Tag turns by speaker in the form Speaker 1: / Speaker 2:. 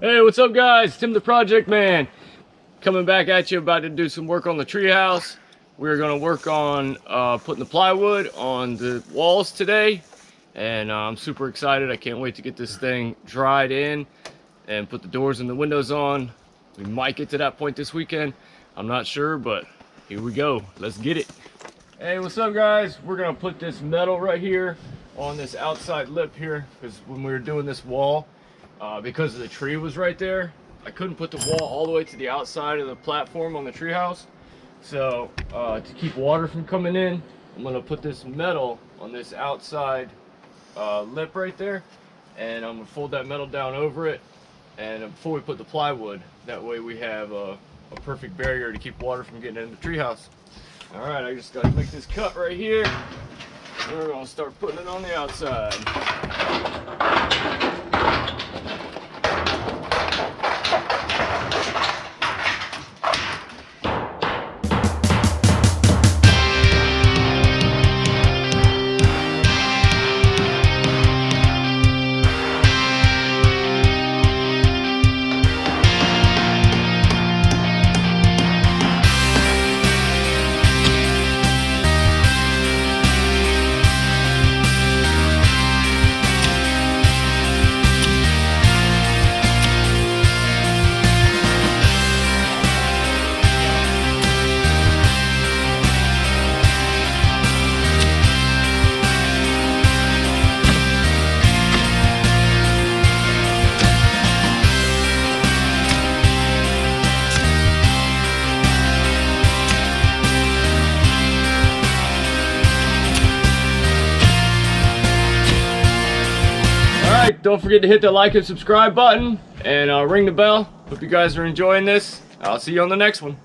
Speaker 1: Hey, what's up guys? Tim the Project Man coming back at you, about to do some work on the treehouse. We're going to work on putting the plywood on the walls today, and I'm super excited. I can't wait to get this thing dried in and put the doors and the windows on. We might get to that point this weekend, I'm not sure, but here we go. Let's get it. Hey, what's up guys? We're going to put this metal right here on this outside lip here, because when we were doing this wall, because the tree was right there, I couldn't put the wall all the way to the outside of the platform on the treehouse. So to keep water from coming in, I'm going to put this metal on this outside lip right there, and I'm going to fold that metal down over it, and before we put the plywood, that way we have a perfect barrier to keep water from getting in the treehouse. Alright, I just got to make this cut right here. We're going to start putting it on the outside. Don't forget to hit the like and subscribe button and ring the bell. Hope you guys are enjoying this. I'll see you on the next one.